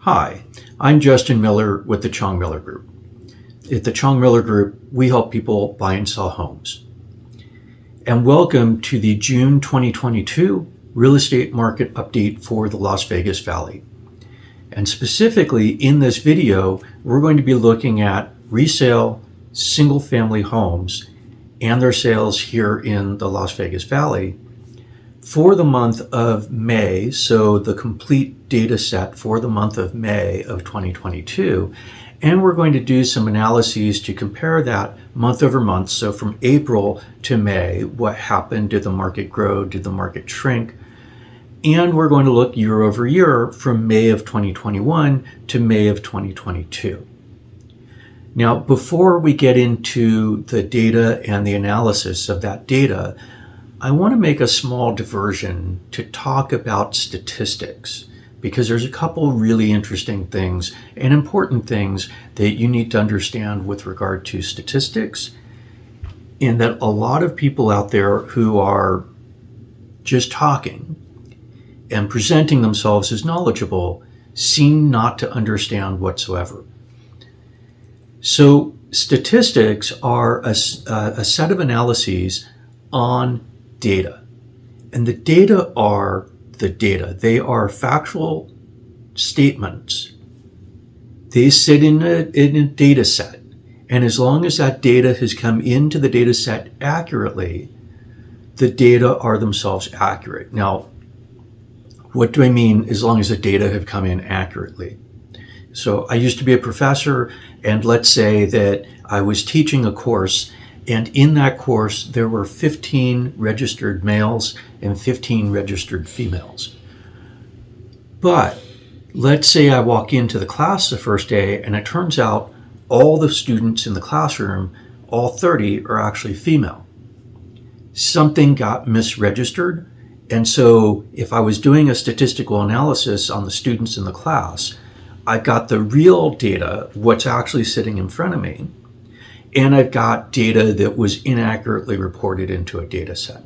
Hi, I'm Justin Miller with the Chong Miller Group. At the Chong Miller Group, we help people buy and sell homes. And welcome to the June 2022 real estate market update for the Las Vegas Valley. And specifically in this video, we're going to be looking at resale single-family homes and their sales here in the Las Vegas Valley for the month of May, so the complete data set for the month of May of 2022. And we're going to do some analyses to compare that month over month. So from April to May, what happened? Did the market grow? Did the market shrink? And we're going to look year over year from May of 2021 to May of 2022. Now, before we get into the data and the analysis of that data, I want to make a small diversion to talk about statistics, because there's a couple really interesting things and important things that you need to understand with regard to statistics, and that a lot of people out there who are just talking and presenting themselves as knowledgeable seem not to understand whatsoever. So statistics are a set of analyses on data. And the data are the data. They are factual statements. They sit in a data set. And as long as that data has come into the data set accurately, the data are themselves accurate. Now, what do I mean as long as the data have come in accurately? So I used to be a professor, and let's say that I was teaching a course, and in that course, there were 15 registered males and 15 registered females. But let's say I walk into the class the first day, and it turns out all the students in the classroom, all 30, are actually female. Something got misregistered. And so if I was doing a statistical analysis on the students in the class, I've got the real data, what's actually sitting in front of me, and I've got data that was inaccurately reported into a data set.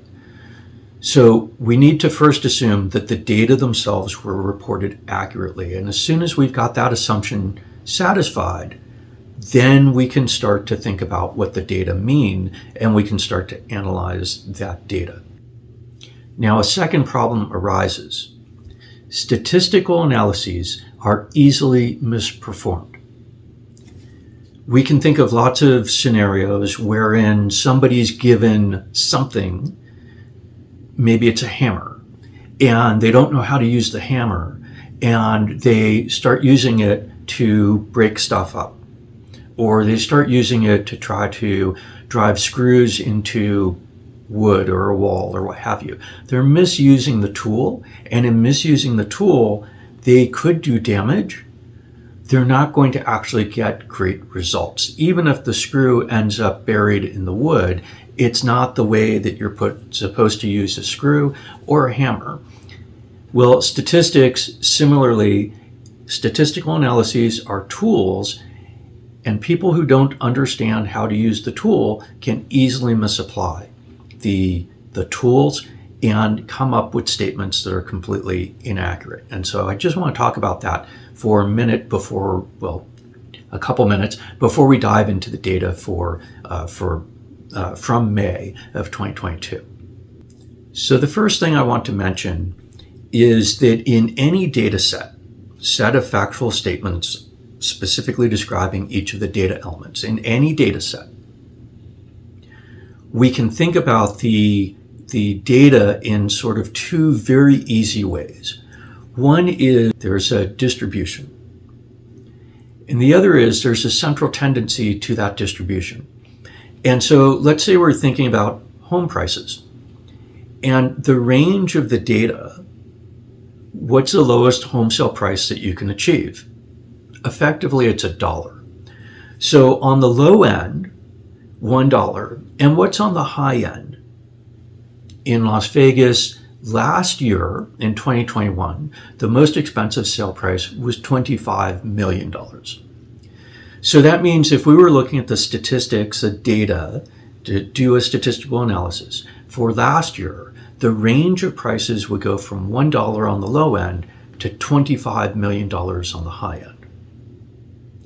So we need to first assume that the data themselves were reported accurately. And as soon as we've got that assumption satisfied, then we can start to think about what the data mean, and we can start to analyze that data. Now, a second problem arises. Statistical analyses are easily misperformed. We can think of lots of scenarios wherein somebody's given something, maybe it's a hammer, and they don't know how to use the hammer, and they start using it to break stuff up, or they start using it to try to drive screws into wood or a wall or what have you. They're misusing the tool, and in misusing the tool, they could do damage. They're not going to actually get great results. Even if the screw ends up buried in the wood, it's not the way that you're supposed to use a screw or a hammer. Well, statistics, similarly, statistical analyses are tools, and people who don't understand how to use the tool can easily misapply the tools and come up with statements that are completely inaccurate. And so I just want to talk about that for a couple minutes before we dive into the data from May of 2022. So the first thing I want to mention is that in any data set of factual statements specifically describing each of the data elements, in any data set, we can think about the data in sort of two very easy ways. One is there's a distribution, and the other is there's a central tendency to that distribution. And so let's say we're thinking about home prices, and the range of the data, what's the lowest home sale price that you can achieve? Effectively, it's $1. So on the low end, $1, and what's on the high end? In Las Vegas last year, in 2021, the most expensive sale price was $25 million. So that means if we were looking at the statistics, the data, to do a statistical analysis for last year, the range of prices would go from $1 on the low end to $25 million on the high end.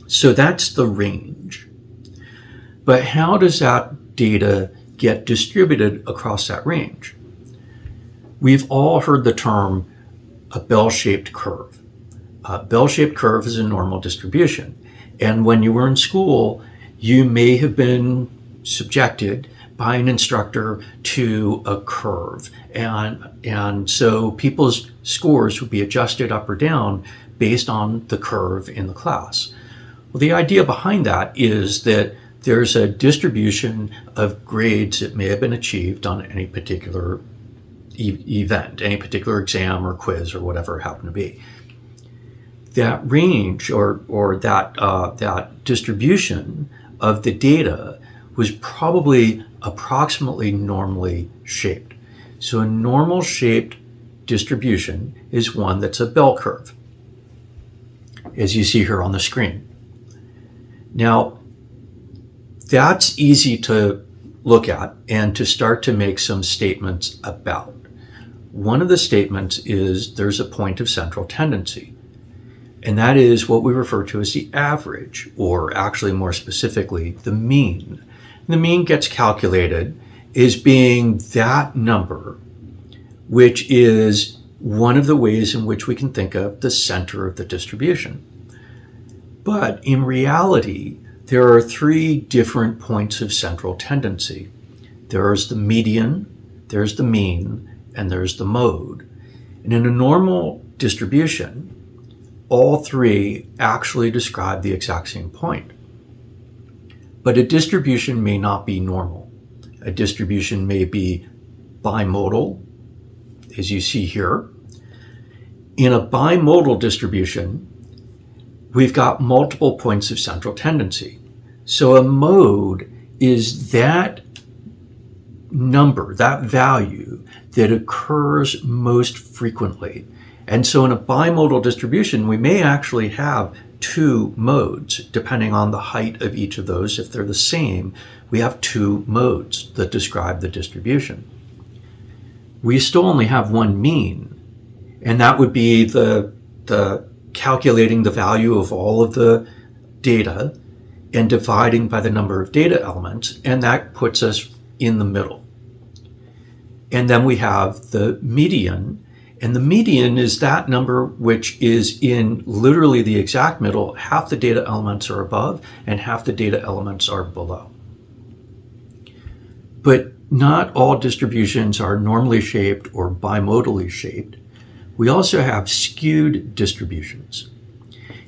So that's the range. But how does that data get distributed across that range? We've all heard the term a bell-shaped curve. A bell-shaped curve is a normal distribution. And when you were in school, you may have been subjected by an instructor to a curve. And so people's scores would be adjusted up or down based on the curve in the class. Well, the idea behind that is that there's a distribution of grades that may have been achieved on any particular event, any particular exam or quiz or whatever it happened to be. That range or that distribution of the data was probably approximately normally shaped. So a normal shaped distribution is one that's a bell curve, as you see here on the screen. Now, that's easy to look at and to start to make some statements about. One of the statements is there's a point of central tendency, and that is what we refer to as the average, or actually more specifically, the mean. The mean gets calculated as being that number, which is one of the ways in which we can think of the center of the distribution. But in reality, there are three different points of central tendency. There's the median, there's the mean, and there's the mode. And in a normal distribution, all three actually describe the exact same point. But a distribution may not be normal. A distribution may be bimodal, as you see here. In a bimodal distribution, we've got multiple points of central tendency. So a mode is that number, that value that occurs most frequently. And so in a bimodal distribution, we may actually have two modes, depending on the height of each of those. If they're the same, we have two modes that describe the distribution. We still only have one mean, and that would be the calculating the value of all of the data and dividing by the number of data elements, and that puts us in the middle. And then we have the median, and the median is that number which is in literally the exact middle. Half the data elements are above and half the data elements are below. But not all distributions are normally shaped or bimodally shaped. We also have skewed distributions.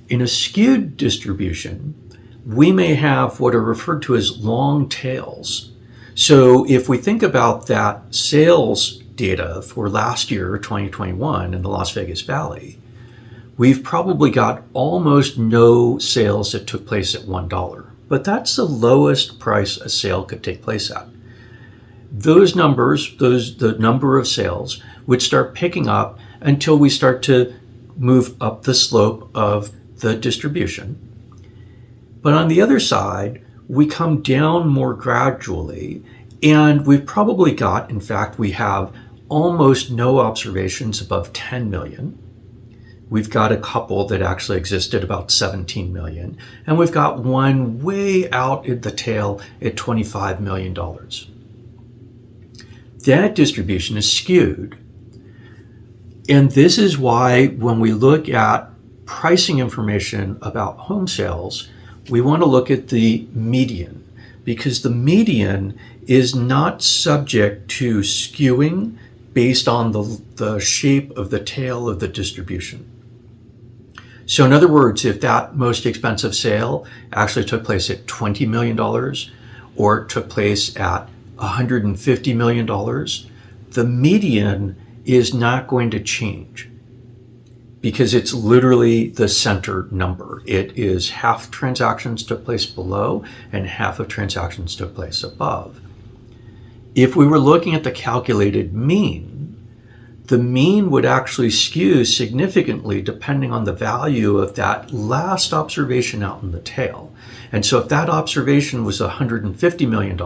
In a skewed distribution, we may have what are referred to as long tails. So if we think about that sales data for last year, 2021, in the Las Vegas Valley, we've probably got almost no sales that took place at $1, but that's the lowest price a sale could take place at. Those numbers, the number of sales, would start picking up until we start to move up the slope of the distribution. But on the other side, we come down more gradually, and we've probably got, in fact, we have almost no observations above 10 million. We've got a couple that actually exist at about 17 million, and we've got one way out at the tail at $25 million. That distribution is skewed. And this is why when we look at pricing information about home sales, we want to look at the median, because the median is not subject to skewing based on the shape of the tail of the distribution. So in other words, if that most expensive sale actually took place at $20 million or it took place at $150 million, the median is not going to change because it's literally the center number. It is half transactions took place below and half of transactions took place above. If we were looking at the calculated mean, the mean would actually skew significantly depending on the value of that last observation out in the tail. And so if that observation was $150 million,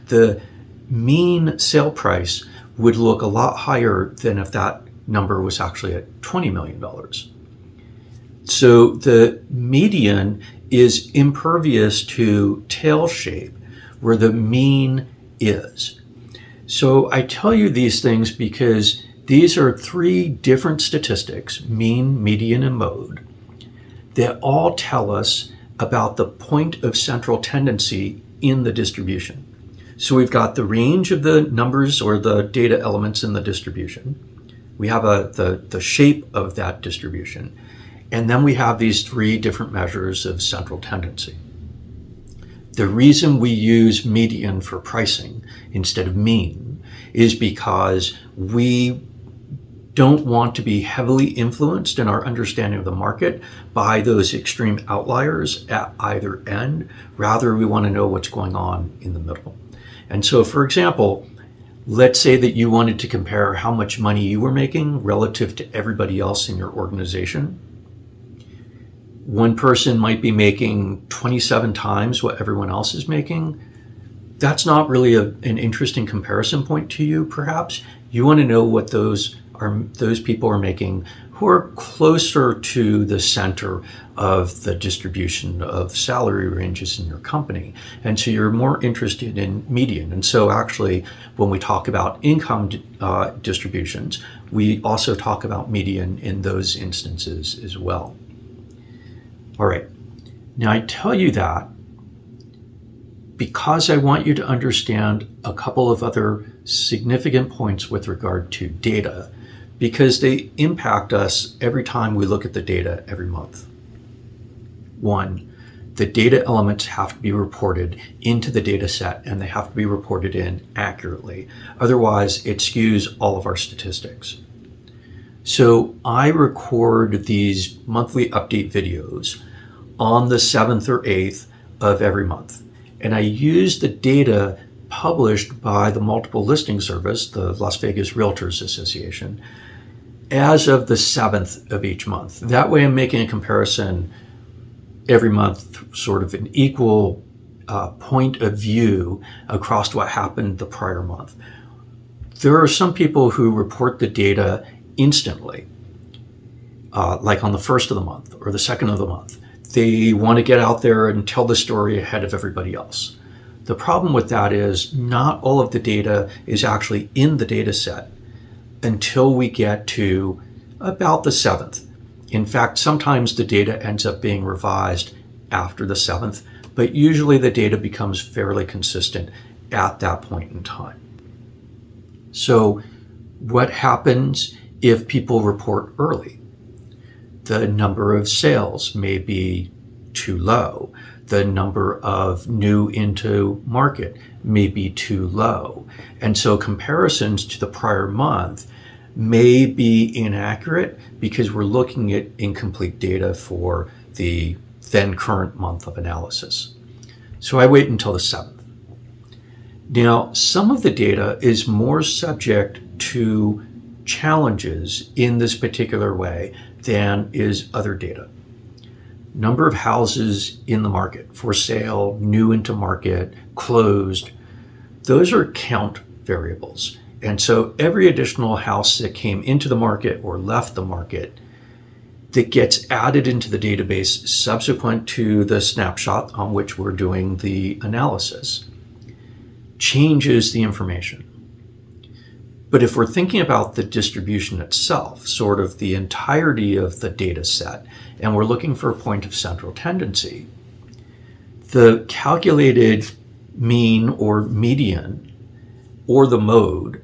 the mean sale price would look a lot higher than if that number was actually at $20 million. So the median is impervious to tail shape where the mean is. So I tell you these things because these are three different statistics, mean, median, and mode, that all tell us about the point of central tendency in the distribution. So we've got the range of the numbers or the data elements in the distribution. We have the shape of that distribution. And then we have these three different measures of central tendency. The reason we use median for pricing instead of mean is because we don't want to be heavily influenced in our understanding of the market by those extreme outliers at either end. Rather, we want to know what's going on in the middle. And so, for example, let's say that you wanted to compare how much money you were making relative to everybody else in your organization. One person might be making 27 times what everyone else is making. That's not really an interesting comparison point to you, perhaps. You want to know what those people are making who are closer to the center of the distribution of salary ranges in your company. And so you're more interested in median. And so actually, when we talk about income distributions, we also talk about median in those instances as well. All right, now I tell you that because I want you to understand a couple of other significant points with regard to data, because they impact us every time we look at the data every month. One, the data elements have to be reported into the data set and they have to be reported in accurately. Otherwise, it skews all of our statistics. So I record these monthly update videos on the 7th or 8th of every month. And I use the data published by the Multiple Listing Service, the Las Vegas Realtors Association, as of the 7th of each month. That way I'm making a comparison every month, sort of an equal point of view across what happened the prior month. There are some people who report the data instantly, like on the 1st of the month or the 2nd of the month. They want to get out there and tell the story ahead of everybody else. The problem with that is not all of the data is actually in the data set until we get to about the 7th. In fact, sometimes the data ends up being revised after the 7th, but usually the data becomes fairly consistent at that point in time. So what happens if people report early? The number of sales may be too low. The number of new into market may be too low. And so comparisons to the prior month may be inaccurate because we're looking at incomplete data for the then current month of analysis. So I wait until the 7th. Now, some of the data is more subject to challenges in this particular way than is other data. Number of houses in the market, for sale, new into market, closed, those are count variables. And so every additional house that came into the market or left the market that gets added into the database subsequent to the snapshot on which we're doing the analysis changes the information. But if we're thinking about the distribution itself, sort of the entirety of the data set, and we're looking for a point of central tendency, the calculated mean or median or the mode,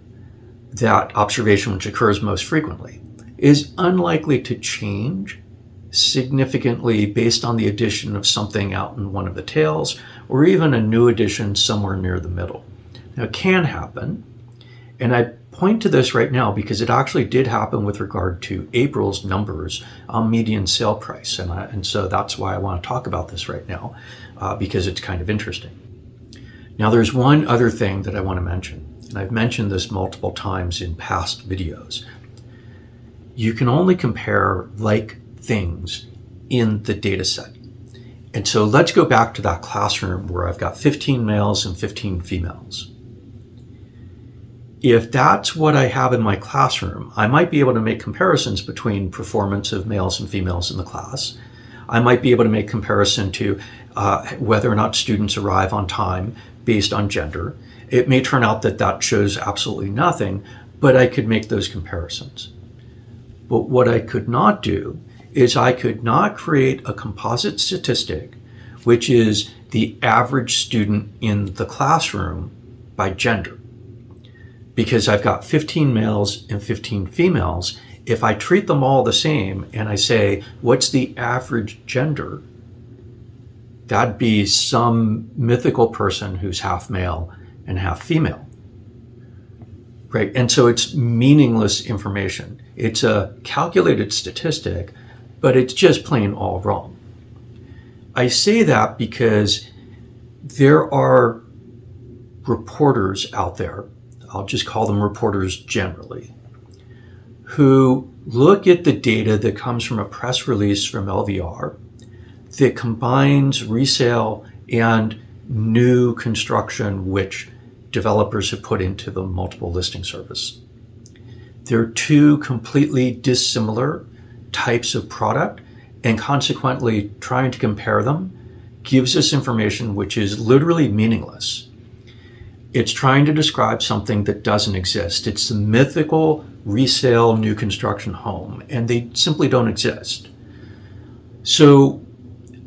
that observation which occurs most frequently, is unlikely to change significantly based on the addition of something out in one of the tails or even a new addition somewhere near the middle. Now, it can happen, and I point to this right now because it actually did happen with regard to April's numbers on median sale price. And so that's why I want to talk about this right now, because it's kind of interesting. Now, there's one other thing that I want to mention, and I've mentioned this multiple times in past videos. You can only compare like things in the data set. And so let's go back to that classroom where I've got 15 males and 15 females. if that's what I have in my classroom, I might be able to make comparisons between performance of males and females in the class. I might be able to make comparison to whether or not students arrive on time based on gender. It may turn out that that shows absolutely nothing, but I could make those comparisons. But what I could not do is I could not create a composite statistic, which is the average student in the classroom by gender. Because I've got 15 males and 15 females, if I treat them all the same and I say, what's the average gender? That'd be some mythical person who's half male and half female. Right? And so it's meaningless information. It's a calculated statistic, but it's just plain all wrong. I say that because there are reporters out there, I'll just call them reporters generally, who look at the data that comes from a press release from LVR that combines resale and new construction, which developers have put into the multiple listing service. They're two completely dissimilar types of product, and consequently trying to compare them gives us information which is literally meaningless. It's trying to describe something that doesn't exist. It's the mythical resale new construction home, and they simply don't exist. So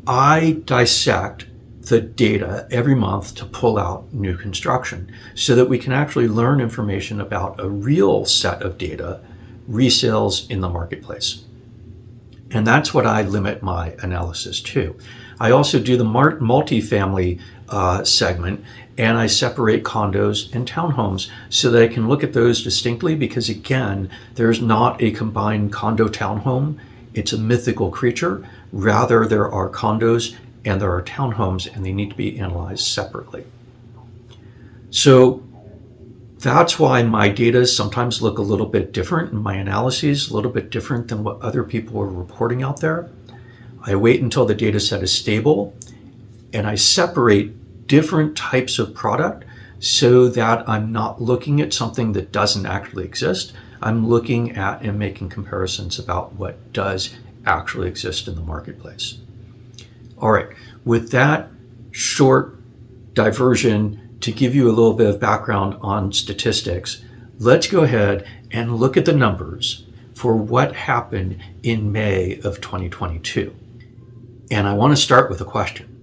I dissect the data every month to pull out new construction so that we can actually learn information about a real set of data, resales in the marketplace. And that's what I limit my analysis to. I also do the multifamily segment, and I separate condos and townhomes so that I can look at those distinctly, because again, there's not a combined condo townhome. It's a mythical creature. Rather, there are condos and there are townhomes, and they need to be analyzed separately. So that's why my data sometimes look a little bit different, and my analyses a little bit different than what other people are reporting out there. I wait until the data set is stable, and I separate different types of product so that I'm not looking at something that doesn't actually exist. I'm looking at and making comparisons about what does actually exist in the marketplace. All right, with that short diversion to give you a little bit of background on statistics, let's go ahead and look at the numbers for what happened in May of 2022. And I want to start with a question.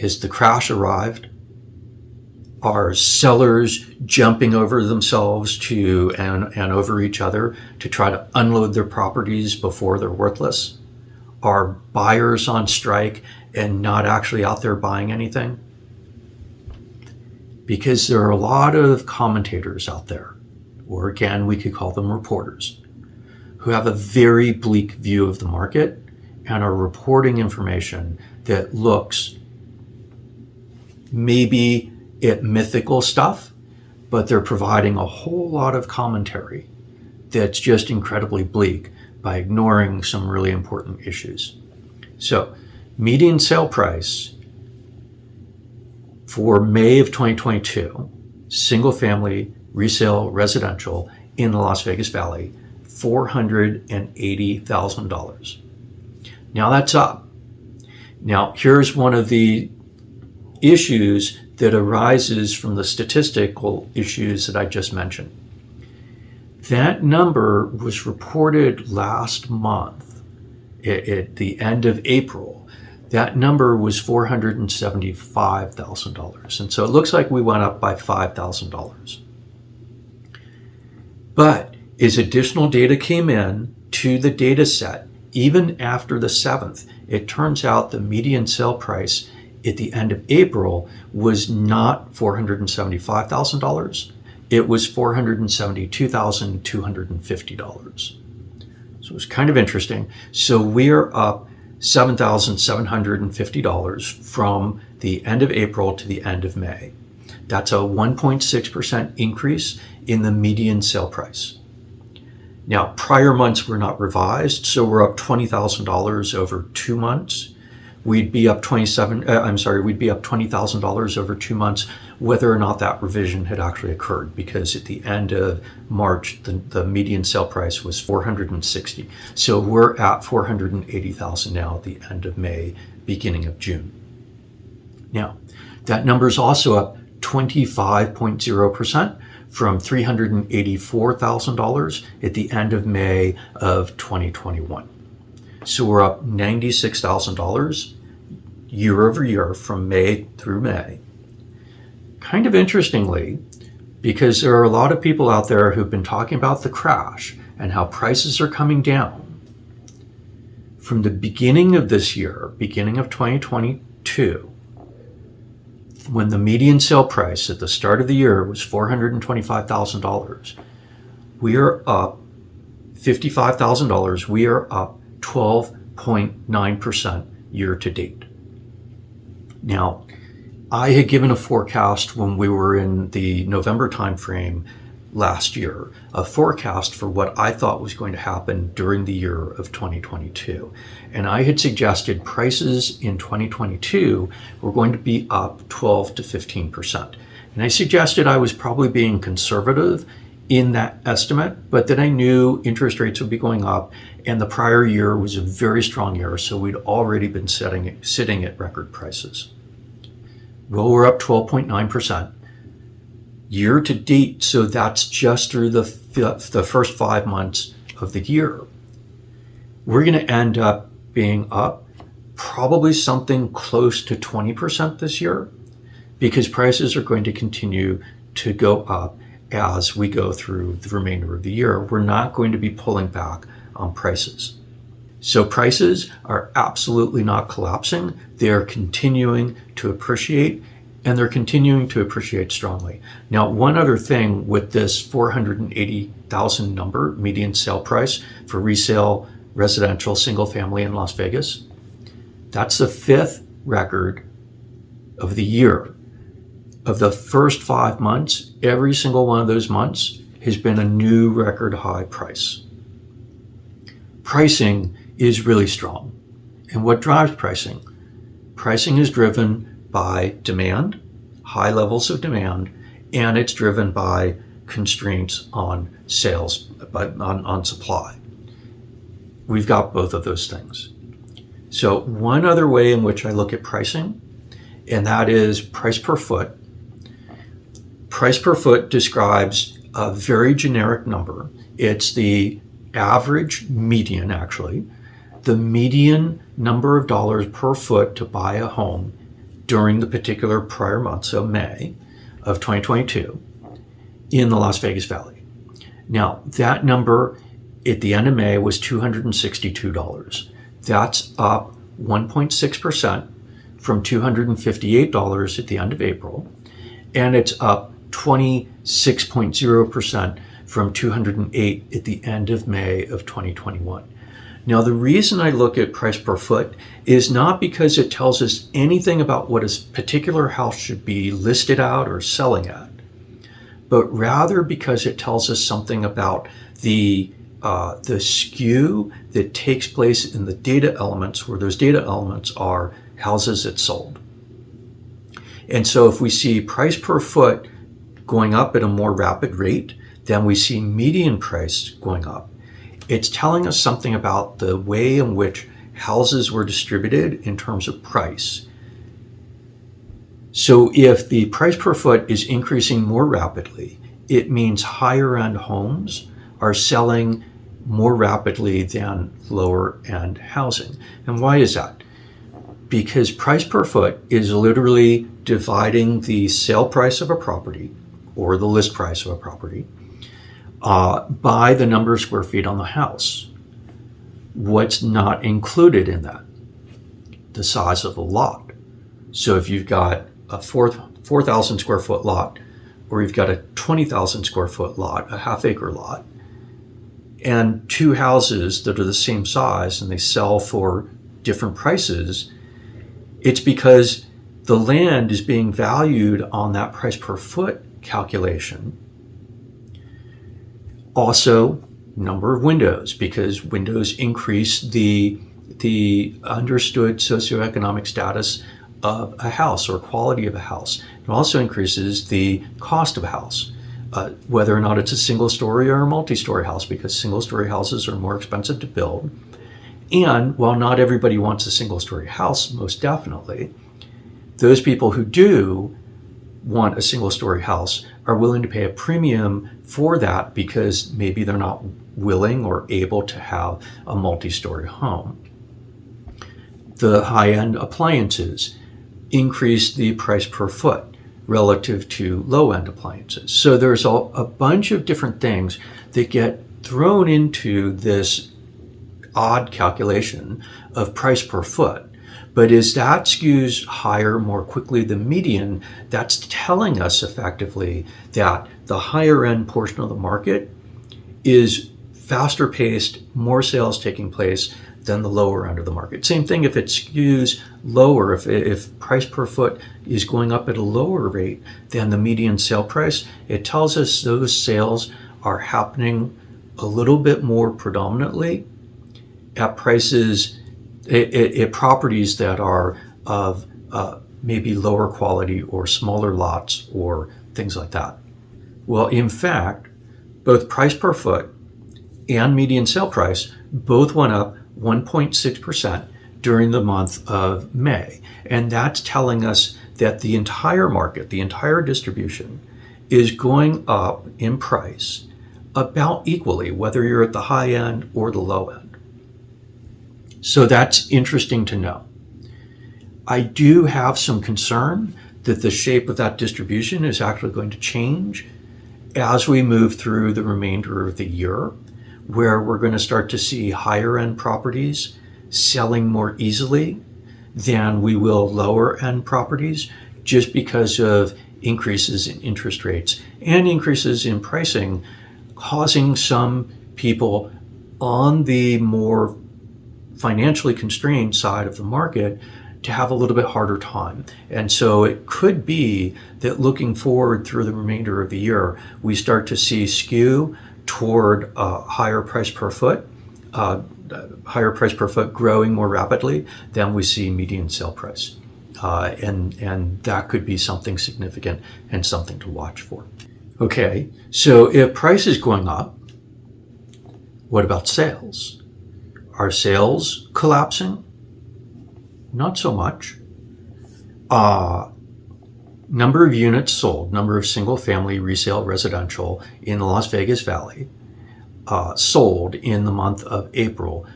Has the crash arrived? Are sellers jumping over themselves and over each other to try to unload their properties before they're worthless? Are buyers on strike and not actually out there buying anything? Because there are a lot of commentators out there, or again, we could call them reporters, who have a very bleak view of the market and are reporting information that looks maybe at mythical stuff, but they're providing a whole lot of commentary that's just incredibly bleak by ignoring some really important issues. So, median sale price for May of 2022, single family resale residential in the Las Vegas Valley, $480,000. Now that's up. Now here's one of the issues that arises from the statistical issues that I just mentioned. That number was reported last month at the end of April. That number was $475,000. And so it looks like we went up by $5,000. But as additional data came in to the data set, even after the 7th, it turns out the median sale price at the end of April was not $475,000. It was $472,250. So it was kind of interesting. So we're up $7,750 from the end of April to the end of May. That's a 1.6% increase in the median sale price. Now, prior months were not revised, so we're up $20,000 over 2 months, we'd be up $20,000 over 2 months, whether or not that revision had actually occurred, because at the end of March, the median sale price was 460. So we're at 480,000 now at the end of May, beginning of June. Now, that number is also up 25.0% from $384,000 at the end of May of 2021. So we're up $96,000 year over year from May through May. Kind of interestingly, because there are a lot of people out there who've been talking about the crash and how prices are coming down. From the beginning of this year, beginning of 2022, when the median sale price at the start of the year was $425,000, we are up $55,000. We are up 12.9% year to date. Now, I had given a forecast when we were in the November timeframe last year, a forecast for what I thought was going to happen during the year of 2022. And I had suggested prices in 2022 were going to be up 12 to 15%. And I suggested I was probably being conservative in that estimate, but that I knew interest rates would be going up, and the prior year was a very strong year, so we'd already been sitting at record prices. Well, we're up 12.9%. Year to date, so that's just through the first 5 months of the year. We're going to end up being up probably something close to 20% this year, because prices are going to continue to go up as we go through the remainder of the year. We're not going to be pulling back on prices. So prices are absolutely not collapsing. They're continuing to appreciate, and they're continuing to appreciate strongly. Now, one other thing with this 480,000 number, median sale price for resale residential single family in Las Vegas, that's the 5th record of the year. Of the first 5 months, every single one of those months has been a new record high price. Pricing is really strong. And what drives pricing? Pricing is driven by demand, high levels of demand, and it's driven by constraints on sales, on supply. We've got both of those things. So one other way in which I look at pricing, and that is price per foot. Price per foot describes a very generic number. It's the average median, actually, the median number of dollars per foot to buy a home during the particular prior month, so May of 2022, in the Las Vegas Valley. Now, that number at the end of May was $262. That's up 1.6% from $258 at the end of April, and it's up 26.0% from $208 at the end of May of 2021. Now, the reason I look at price per foot is not because it tells us anything about what a particular house should be listed at or selling at, but rather because it tells us something about the skew that takes place in the data elements, where those data elements are houses that sold. And so if we see price per foot going up at a more rapid rate than we see median price going up, it's telling us something about the way in which houses were distributed in terms of price. So if the price per foot is increasing more rapidly, it means higher end homes are selling more rapidly than lower end housing. And why is that? Because price per foot is literally dividing the sale price of a property, or the list price of a property, by the number of square feet on the house. What's not included in that? The size of the lot. So if you've got a 4,000 square foot lot, or you've got a 20,000 square foot lot, a half acre lot, and two houses that are the same size and they sell for different prices, it's because the land is being valued on that price per foot calculation. Also, number of windows, because windows increase the the understood socioeconomic status of a house or quality of a house. It also increases the cost of a house, whether or not it's a single-story or a multi-story house, because single-story houses are more expensive to build. And while not everybody wants a single-story house, most definitely, those people who do want a single-story house are willing to pay a premium for that because maybe they're not willing or able to have a multi-story home. The high-end appliances increase the price per foot relative to low-end appliances. So there's a bunch of different things that get thrown into this odd calculation of price per foot. But as that skews higher more quickly than median, that's telling us effectively that the higher end portion of the market is faster paced, more sales taking place than the lower end of the market. Same thing if it skews lower, if price per foot is going up at a lower rate than the median sale price, it tells us those sales are happening a little bit more predominantly at prices, at properties that are of maybe lower quality or smaller lots or things like that. Well, in fact, both price per foot and median sale price both went up 1.6% during the month of May. And that's telling us that the entire market, the entire distribution, is going up in price about equally, whether you're at the high end or the low end. So that's interesting to know. I do have some concern that the shape of that distribution is actually going to change as we move through the remainder of the year, where we're going to start to see higher end properties selling more easily than we will lower end properties, just because of increases in interest rates and increases in pricing, causing some people on the more financially constrained side of the market to have a little bit harder time. And so it could be that looking forward through the remainder of the year, we start to see skew toward higher price per foot growing more rapidly than we see median sale price. And that could be something significant and something to watch for. Okay, so if price is going up, what about sales? Are sales collapsing? Not so much. Number of units sold, number of single-family resale residential in the Las Vegas Valley sold in the month of April,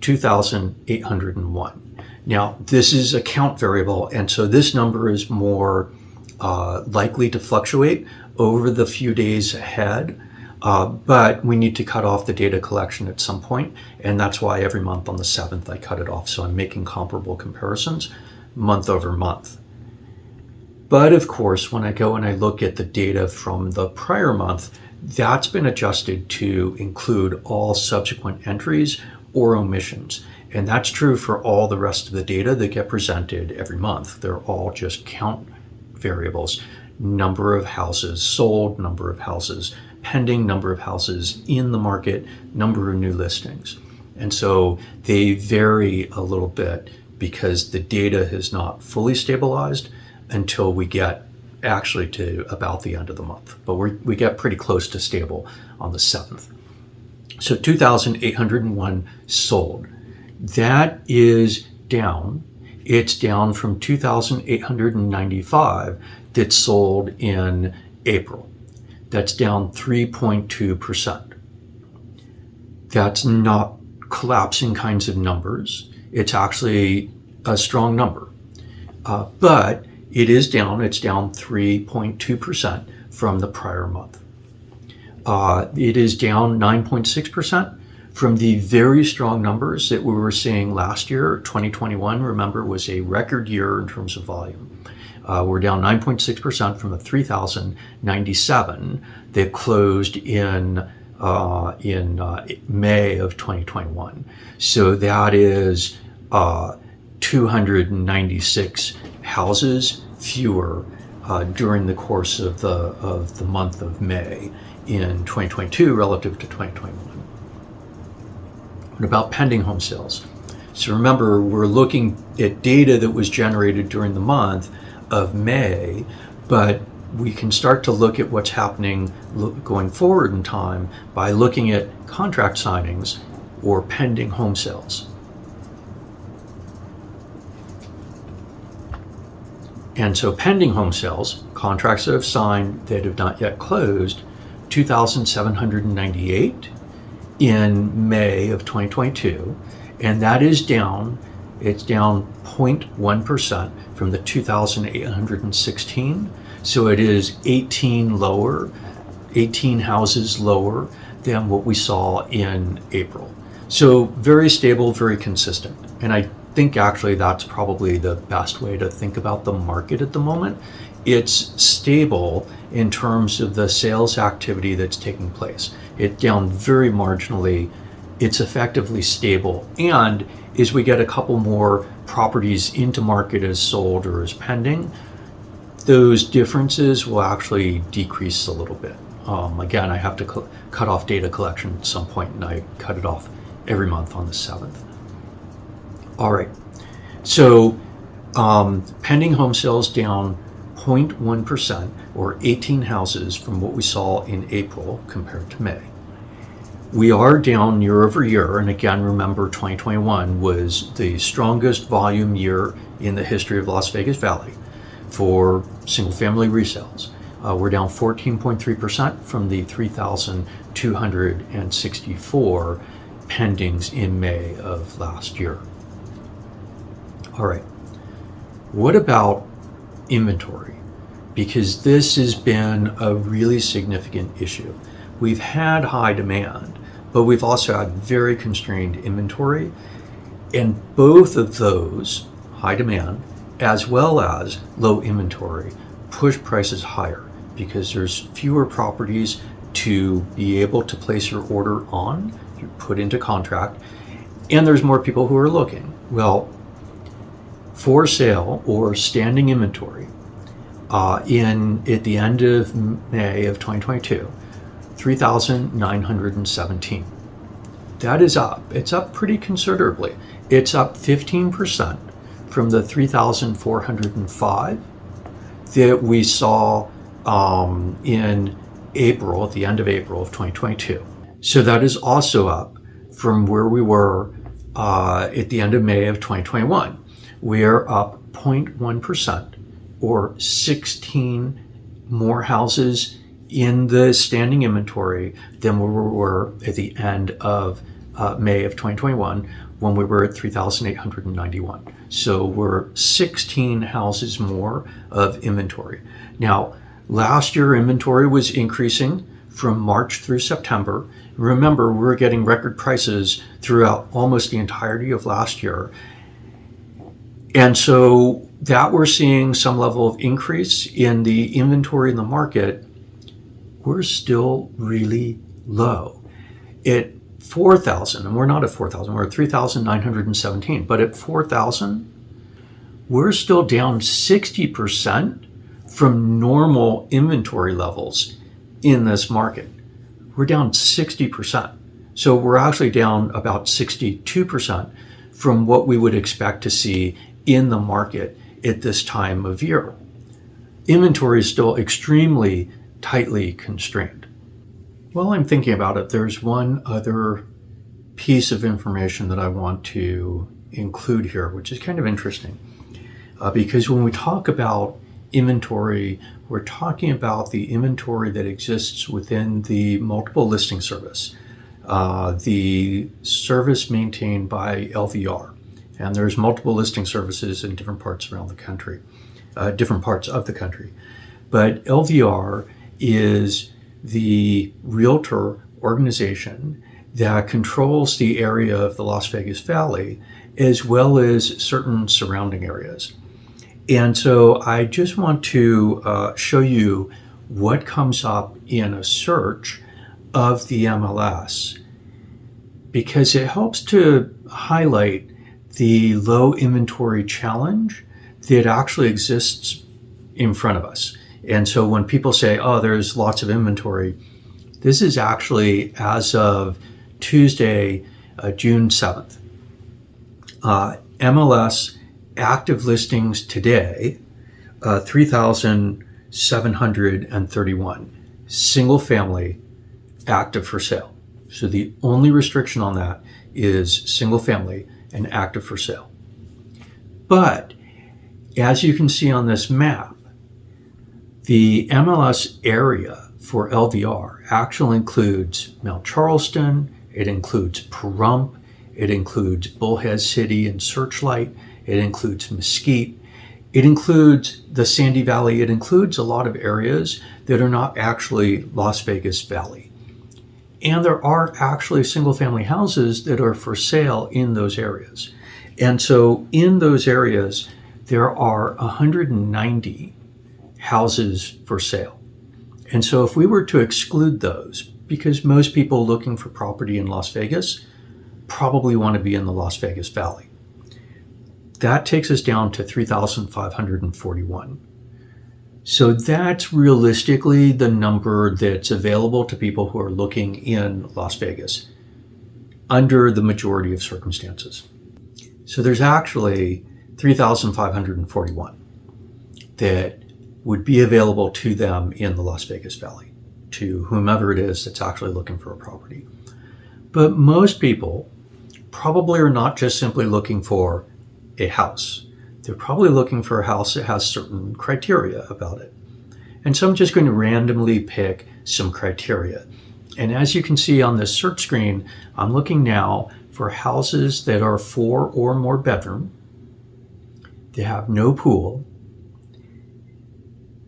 2,801. Now, this is a count variable, and so this number is more likely to fluctuate over the few days ahead. But we need to cut off the data collection at some point, and that's why every month on the 7th I cut it off, so I'm making comparable comparisons month over month. But of course, when I go and I look at the data from the prior month, that's been adjusted to include all subsequent entries or omissions. And that's true for all the rest of the data that get presented every month. They're all just count variables. Number of houses sold, number of houses pending, number of houses in the market, number of new listings. And so they vary a little bit because the data has not fully stabilized until we get actually to about the end of the month. But we get pretty close to stable on the 7th. So 2,801 sold. That is down. It's down from 2,895 that sold in April. That's down 3.2%. That's not collapsing kinds of numbers. It's actually a strong number. But it is down. It's down 3.2% from the prior month. It is down 9.6% from the very strong numbers that we were seeing last year. 2021, remember, was a record year in terms of volume. We're down 9.6% from the 3,097 that closed in May of 2021. So that is 296 houses fewer during the course of the month of May in 2022 relative to 2021. What about pending home sales? So remember, we're looking at data that was generated during the month of May, but we can start to look at what's happening going forward in time by looking at contract signings or pending home sales. And so pending home sales, contracts that have signed that have not yet closed, 2,798 in May of 2022, and that is down. It's down 0.1% from the 2,816. So it is 18 houses lower than what we saw in April. So very stable, very consistent. And I think actually that's probably the best way to think about the market at the moment. It's stable in terms of the sales activity that's taking place. It's down very marginally. It's effectively stable. And as we get a couple more properties into market as sold or as pending, those differences will actually decrease a little bit. Again, I have to cut off data collection at some point, and I cut it off every month on the 7th. All right, so pending home sales down 0.1% or 18 houses from what we saw in April compared to May. We are down year over year, and again, remember 2021 was the strongest volume year in the history of Las Vegas Valley for single-family resales. We're down 14.3% from the 3,264 pendings in May of last year. All right, what about inventory? Because this has been a really significant issue. We've had high demand, but we've also had very constrained inventory, and both of those, high demand as well as low inventory, push prices higher because there's fewer properties to be able to place your order on, you put into contract, and there's more people who are looking. Well, for sale or standing inventory at the end of May of 2022, 3,917. That is up. It's up pretty considerably. It's up 15% from the 3,405 that we saw in April, at the end of April of 2022. So that is also up from where we were at the end of May of 2021. We are up 0.1% or 16 more houses in the standing inventory than we were at the end of May of 2021 when we were at 3,891. So we're 16 houses more of inventory. Now, last year inventory was increasing from March through September. Remember, we were getting record prices throughout almost the entirety of last year. And so that we're seeing some level of increase in the inventory in the market, we're still really low. At 4,000, and we're not at 4,000, we're at 3,917, but at 4,000, we're still down 60% from normal inventory levels in this market. We're down 60%. So we're actually down about 62% from what we would expect to see in the market at this time of year. Inventory is still extremely tightly constrained. While I'm thinking about it, there's one other piece of information that I want to include here, which is kind of interesting. Because when we talk about inventory, we're talking about the inventory that exists within the multiple listing service, the service maintained by LVR. And there's multiple listing services in different parts around the country, different parts of the country. But LVR is the realtor organization that controls the area of the Las Vegas Valley as well as certain surrounding areas. And so I just want to show you what comes up in a search of the MLS, because it helps to highlight the low inventory challenge that actually exists in front of us. And so when people say, oh, there's lots of inventory, this is actually as of Tuesday, June 7th. MLS active listings today, 3,731. Single family active for sale. So the only restriction on that is single family and active for sale. But as you can see on this map, the MLS area for LVR actually includes Mount Charleston, it includes Pahrump, it includes Bullhead City and Searchlight, it includes Mesquite, it includes the Sandy Valley, it includes a lot of areas that are not actually Las Vegas Valley. And there are actually single family houses that are for sale in those areas. And so in those areas, there are 190 houses for sale. And so if we were to exclude those, because most people looking for property in Las Vegas probably want to be in the Las Vegas Valley, that takes us down to 3,541. So that's realistically the number that's available to people who are looking in Las Vegas under the majority of circumstances. So there's actually 3,541 that would be available to them in the Las Vegas Valley, to whomever it is that's actually looking for a property. But most people probably are not just simply looking for a house. They're probably looking for a house that has certain criteria about it. And so I'm just going to randomly pick some criteria. And as you can see on this search screen, I'm looking now for houses that are 4 or more bedroom, they have no pool,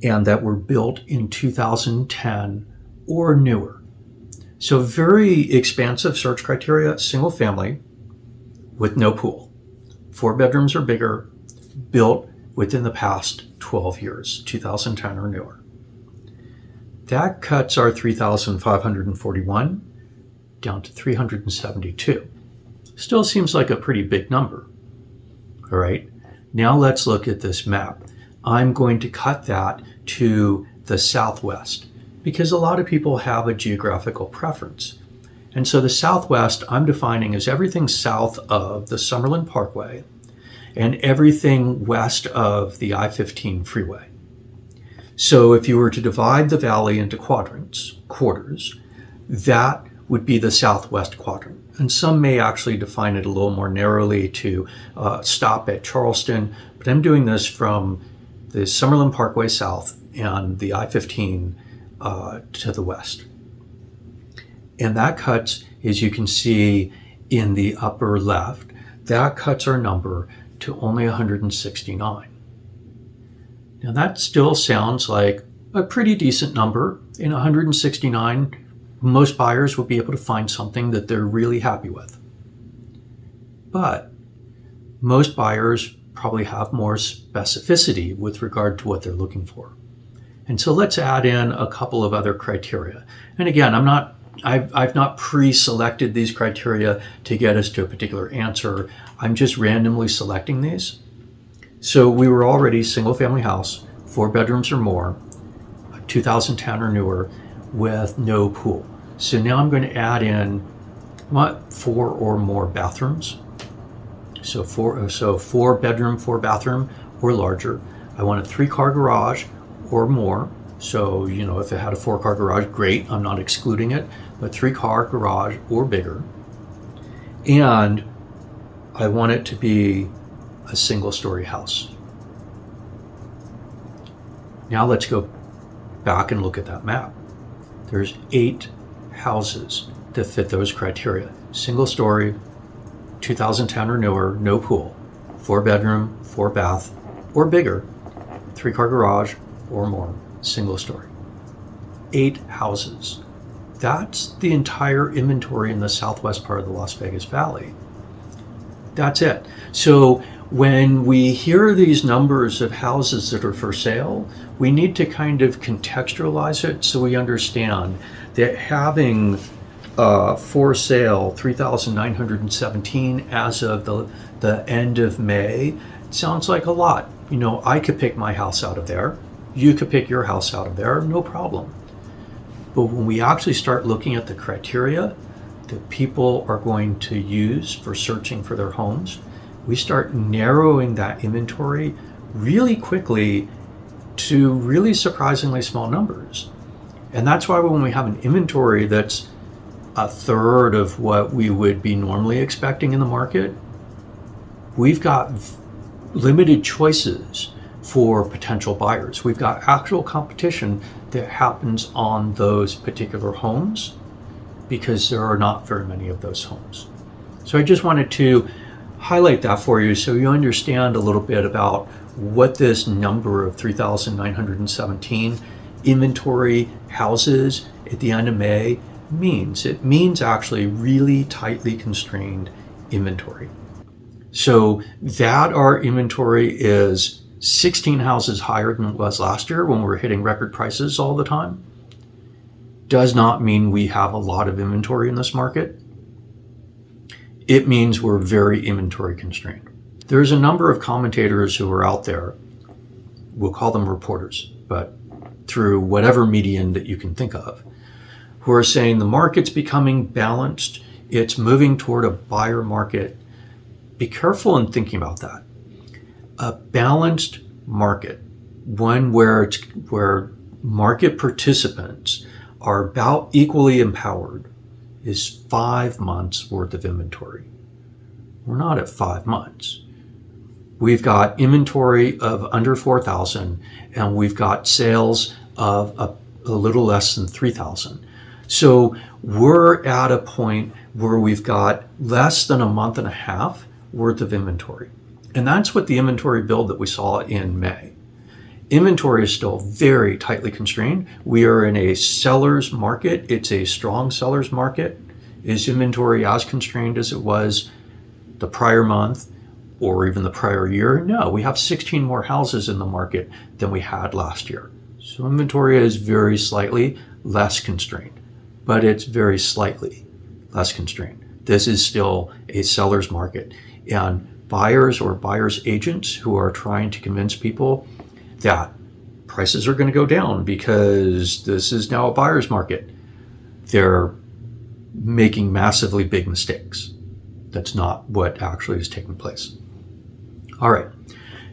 and that were built in 2010 or newer. So very expansive search criteria: single family with no pool, 4 bedrooms or bigger, built within the past 12 years, 2010 or newer. That cuts our 3,541 down to 372. Still seems like a pretty big number. All right, now let's look at this map. I'm going to cut that to the southwest because a lot of people have a geographical preference. And so the southwest I'm defining as everything south of the Summerlin Parkway and everything west of the I-15 freeway. So if you were to divide the valley into quarters, that would be the southwest quadrant. And some may actually define it a little more narrowly to stop at Charleston, but I'm doing this from the Summerlin Parkway south and the I-15 to the west. And that cuts, as you can see in the upper left, that cuts our number to only 169. Now that still sounds like a pretty decent number. In 169, most buyers will be able to find something that they're really happy with. But most buyers probably have more specificity with regard to what they're looking for. And so let's add in a couple of other criteria. And again, I've not pre-selected these criteria to get us to a particular answer. I'm just randomly selecting these. So we were already single family house, 4 bedrooms or more, 2010 or newer, with no pool. So now I'm going to add in 4 or more bathrooms. So 4 bedroom, 4 bathroom or larger. I want a 3-car garage or more. So, if it had a 4-car garage, great, I'm not excluding it, but 3-car garage or bigger. And I want it to be a single-story house. Now let's go back and look at that map. There's 8 houses that fit those criteria. Single-story, 2010 or newer, no pool, 4 bedroom, 4 bath or bigger, 3-car garage or more, single story. 8 houses. That's the entire inventory in the southwest part of the Las Vegas Valley. That's it. So when we hear these numbers of houses that are for sale, we need to kind of contextualize it so we understand that having for sale 3,917 as of the end of May sounds like a lot. I could pick my house out of there. You could pick your house out of there, no problem. But when we actually start looking at the criteria that people are going to use for searching for their homes, we start narrowing that inventory really quickly to really surprisingly small numbers. And that's why when we have an inventory that's a third of what we would be normally expecting in the market, we've got limited choices for potential buyers. We've got actual competition that happens on those particular homes because there are not very many of those homes. So I just wanted to highlight that for you so you understand a little bit about what this number of 3,917 inventory houses at the end of May means. It means actually really tightly constrained inventory. So that our inventory is 16 houses higher than it was last year when we were hitting record prices all the time does not mean we have a lot of inventory in this market. It means we're very inventory constrained. There's a number of commentators who are out there, we'll call them reporters, but through whatever medium that you can think of, who are saying the market's becoming balanced, it's moving toward a buyer market. Be careful in thinking about that. A balanced market, one where market participants are about equally empowered, is 5 months worth of inventory. We're not at 5 months. We've got inventory of under 4,000 and we've got sales of a little less than 3,000. So we're at a point where we've got less than a month and a half worth of inventory. And that's what the inventory build that we saw in May. Inventory is still very tightly constrained. We are in a seller's market. It's a strong seller's market. Is inventory as constrained as it was the prior month or even the prior year? No, we have 16 more houses in the market than we had last year. So inventory is very slightly less constrained, but it's very slightly less constrained. This is still a seller's market. And buyers or buyers agents who are trying to convince people that prices are going to go down because this is now a buyer's market, they're making massively big mistakes. That's not what actually is taking place. All right,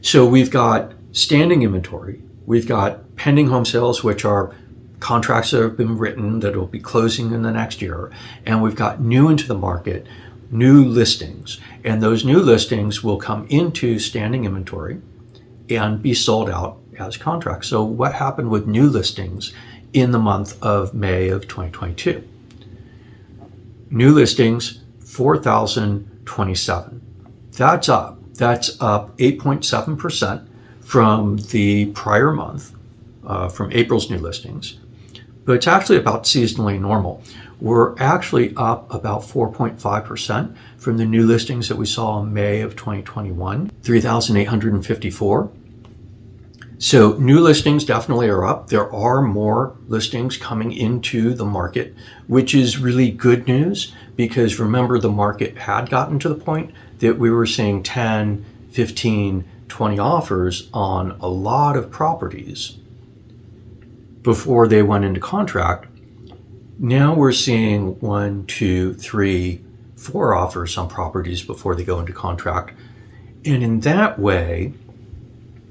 so we've got standing inventory, we've got pending home sales, which are contracts that have been written that will be closing in the next year, and we've got new into the market, new listings, and those new listings will come into standing inventory and be sold out as contracts. So what happened with new listings in the month of May of 2022? New listings, 4,027. That's up. That's up 8.7% from the prior month, from April's new listings. But it's actually about seasonally normal. We're actually up about 4.5% from the new listings that we saw in May of 2021, 3,854. So new listings definitely are up. There are more listings coming into the market, which is really good news because remember the market had gotten to the point that we were seeing 10, 15, 20 offers on a lot of properties before they went into contract. Now we're seeing 1, 2, 3, 4 offers on properties before they go into contract. And in that way,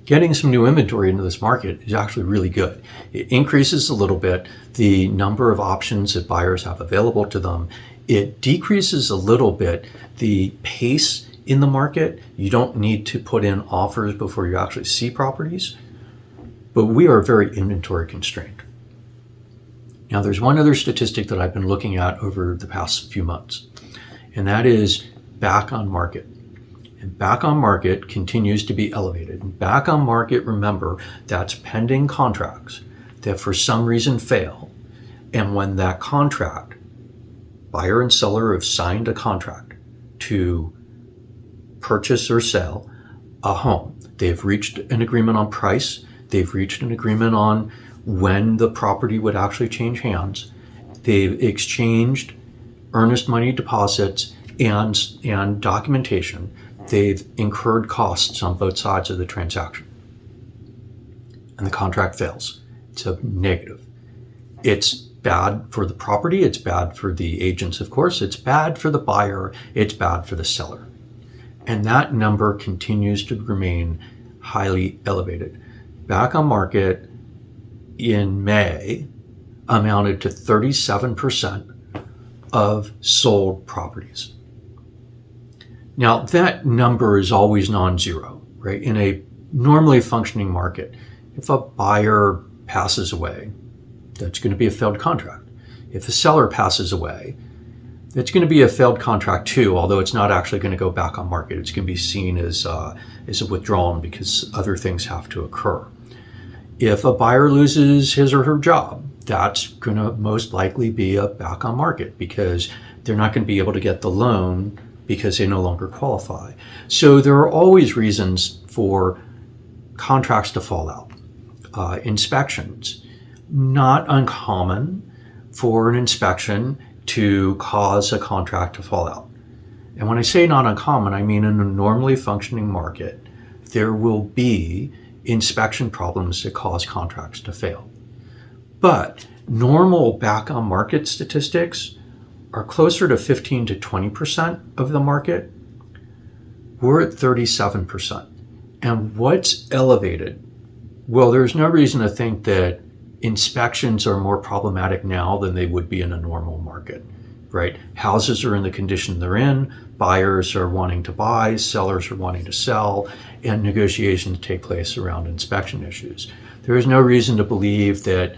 getting some new inventory into this market is actually really good. It increases a little bit the number of options that buyers have available to them. It decreases a little bit the pace in the market. You don't need to put in offers before you actually see properties, but we are very inventory constrained. Now, there's one other statistic that I've been looking at over the past few months, and that is back on market. And back on market continues to be elevated. And back on market, remember, that's pending contracts that for some reason fail. And when that contract, buyer and seller have signed a contract to purchase or sell a home. They've reached an agreement on price. They've reached an agreement on when the property would actually change hands. They've exchanged earnest money deposits and documentation. They've incurred costs on both sides of the transaction. And the contract fails. It's a negative. It's bad for the property. It's bad for the agents, of course. It's bad for the buyer. It's bad for the seller. And that number continues to remain highly elevated. Back on market in May amounted to 37% of sold properties. Now, that number is always non-zero, right? In a normally functioning market, if a buyer passes away, that's going to be a failed contract. If a seller passes away, it's going to be a failed contract too, although it's not actually going to go back on market. It's going to be seen as a withdrawn because other things have to occur. If a buyer loses his or her job, that's going to most likely be a back on market because they're not going to be able to get the loan because they no longer qualify. So there are always reasons for contracts to fall out. Inspections, not uncommon for an inspection to cause a contract to fall out. And when I say not uncommon, I mean in a normally functioning market, there will be inspection problems that cause contracts to fail. But normal back on market statistics are closer to 15 to 20% of the market. We're at 37%. And what's elevated? Well, there's no reason to think that inspections are more problematic now than they would be in a normal market, right? Houses are in the condition they're in, buyers are wanting to buy, sellers are wanting to sell, and negotiations take place around inspection issues. There is no reason to believe that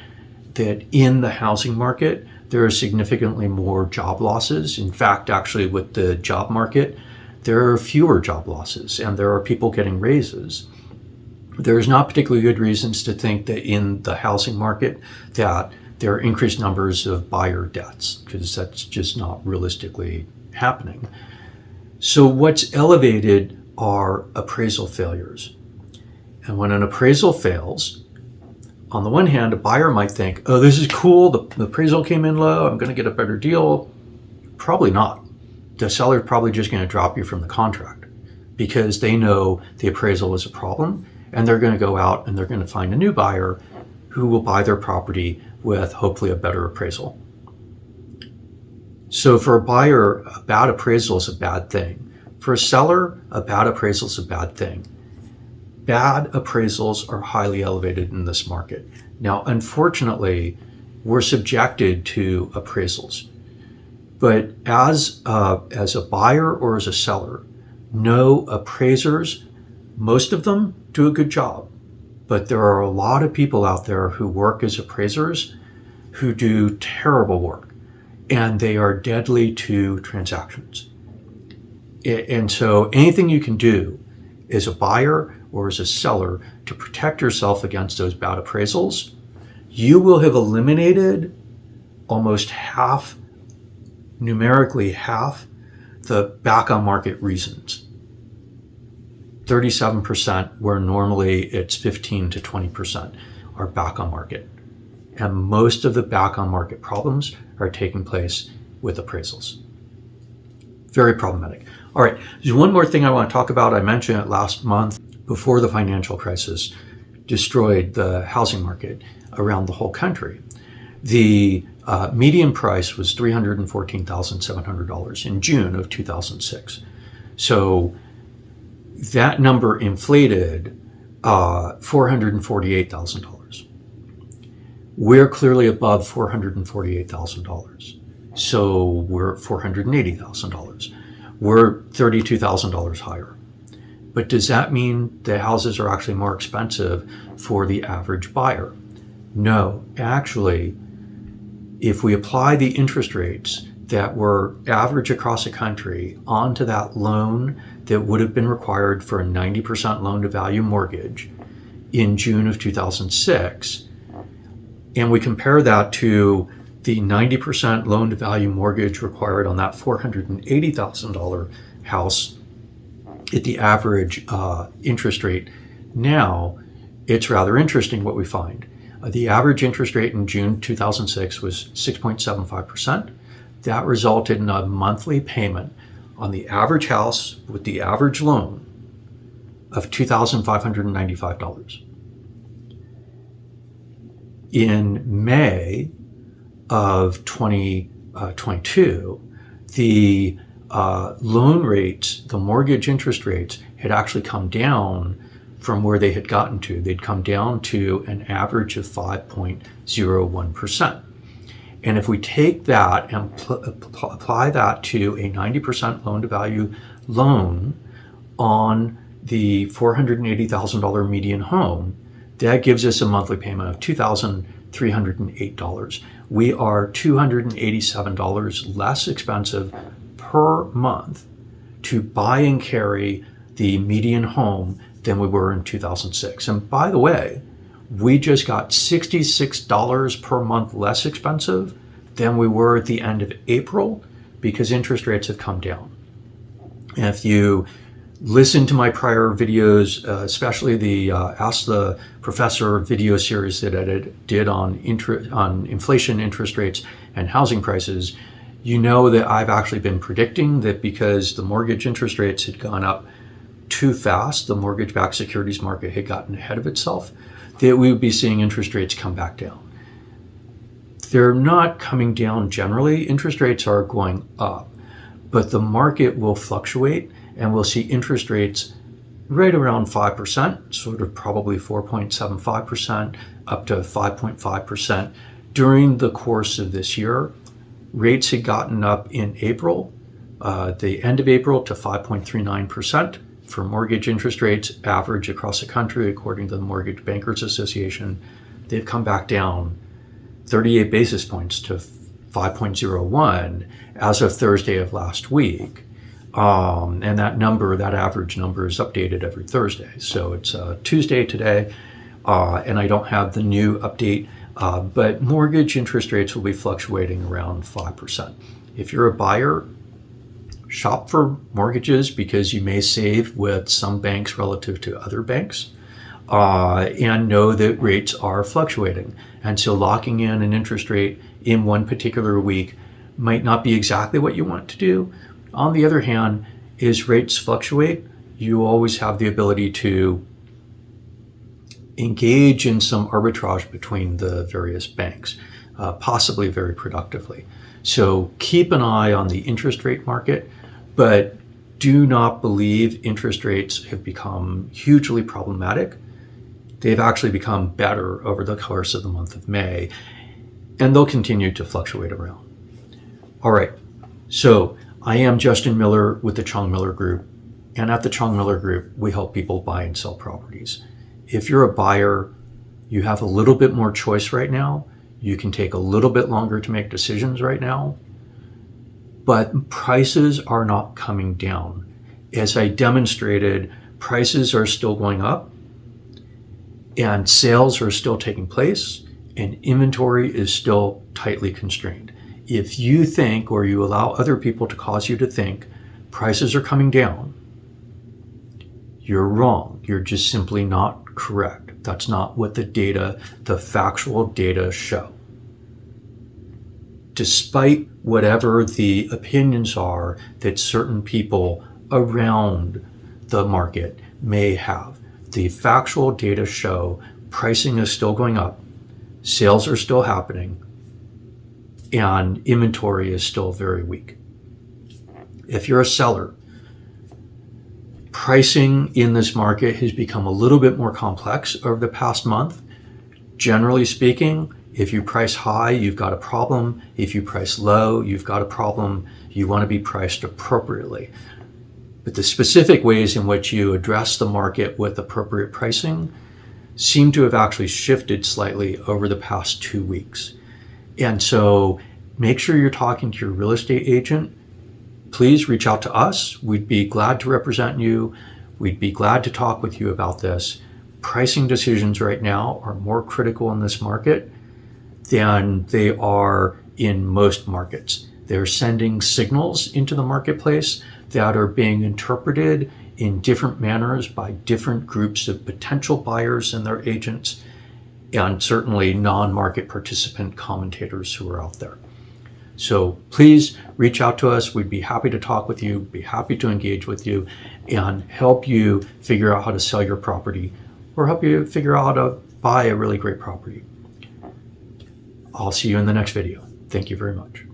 in the housing market, there are significantly more job losses. In fact, actually with the job market, there are fewer job losses and there are people getting raises. There's not particularly good reasons to think that in the housing market that there are increased numbers of buyer deaths, because that's just not realistically happening. So what's elevated are appraisal failures. And when an appraisal fails, on the one hand, a buyer might think, oh, this is cool, the appraisal came in low, I'm going to get a better deal. Probably not. The seller's probably just going to drop you from the contract because they know the appraisal is a problem, and they're going to go out and they're going to find a new buyer who will buy their property with hopefully a better appraisal. So for a buyer, a bad appraisal is a bad thing. For a seller, a bad appraisal is a bad thing. Bad appraisals are highly elevated in this market. Now, unfortunately, we're subjected to appraisals. But as a buyer or as a seller, no, appraisers, most of them do a good job. But there are a lot of people out there who work as appraisers who do terrible work, and they are deadly to transactions. And so anything you can do as a buyer or as a seller to protect yourself against those bad appraisals, you will have eliminated almost half, numerically half, the back on market reasons. 37%, where normally it's 15 to 20%, are back on market. And most of the back on market problems are taking place with appraisals. Very problematic. All right, there's one more thing I want to talk about. I mentioned it last month before the financial crisis destroyed the housing market around the whole country. The median price was $314,700 in June of 2006. So that number inflated $448,000. We're clearly above $448,000. So we're at $480,000. We're $32,000 higher. But does that mean the houses are actually more expensive for the average buyer? No, actually, if we apply the interest rates that were average across the country onto that loan that would have been required for a 90% loan to value mortgage in June of 2006, and we compare that to the 90% loan to value mortgage required on that $480,000 house at the average interest rate now, it's rather interesting what we find. The average interest rate in June 2006 was 6.75%. That resulted in a monthly payment on the average house with the average loan of $2,595. In May of 2022, the loan rates, the mortgage interest rates, had actually come down from where they had gotten to. They'd come down to an average of 5.01%. And if we take that and apply that to a 90% loan-to-value loan on the $480,000 median home, that gives us a monthly payment of $2,308. We are $287 less expensive per month to buy and carry the median home than we were in 2006. And by the way, we just got $66 per month less expensive than we were at the end of April because interest rates have come down. And if you listen to my prior videos, especially the Ask the Professor video series that I did on inflation, interest rates, and housing prices, you know that I've actually been predicting that because the mortgage interest rates had gone up too fast, the mortgage-backed securities market had gotten ahead of itself, that we would be seeing interest rates come back down. They're not coming down generally. Interest rates are going up, but the market will fluctuate, and we'll see interest rates right around 5%, sort of probably 4.75% up to 5.5% during the course of this year. Rates had gotten up in April, the end of April, to 5.39%. For mortgage interest rates, average across the country, according to the Mortgage Bankers Association, they've come back down 38 basis points to 5.01 as of Thursday of last week. And that average number is updated every Thursday. So it's Tuesday today, and I don't have the new update, but mortgage interest rates will be fluctuating around 5%. If you're a buyer, shop for mortgages because you may save with some banks relative to other banks, and know that rates are fluctuating. And so locking in an interest rate in one particular week might not be exactly what you want to do. On the other hand, as rates fluctuate, you always have the ability to engage in some arbitrage between the various banks, possibly very productively. So keep an eye on the interest rate market, but do not believe interest rates have become hugely problematic. They've actually become better over the course of the month of May, and they'll continue to fluctuate around. All right, so I am Justin Miller with the Chong Miller Group, and at the Chong Miller Group, we help people buy and sell properties. If you're a buyer, you have a little bit more choice right now. You can take a little bit longer to make decisions right now, but prices are not coming down. As I demonstrated, prices are still going up, and sales are still taking place, and inventory is still tightly constrained. If you think, or you allow other people to cause you to think, prices are coming down, you're wrong. You're just simply not correct. That's not what the data, the factual data show. Despite whatever the opinions are that certain people around the market may have, the factual data show pricing is still going up, sales are still happening, and inventory is still very weak. If you're a seller, pricing in this market has become a little bit more complex over the past month. Generally speaking, if you price high, you've got a problem. If you price low, you've got a problem. You want to be priced appropriately. But the specific ways in which you address the market with appropriate pricing seem to have actually shifted slightly over the past 2 weeks. And so make sure you're talking to your real estate agent. Please reach out to us. We'd be glad to represent you. We'd be glad to talk with you about this. Pricing decisions right now are more critical in this market than they are in most markets. They're sending signals into the marketplace that are being interpreted in different manners by different groups of potential buyers and their agents, and certainly non-market participant commentators who are out there. So please reach out to us. We'd be happy to talk with you, be happy to engage with you, and help you figure out how to sell your property or help you figure out how to buy a really great property. I'll see you in the next video. Thank you very much.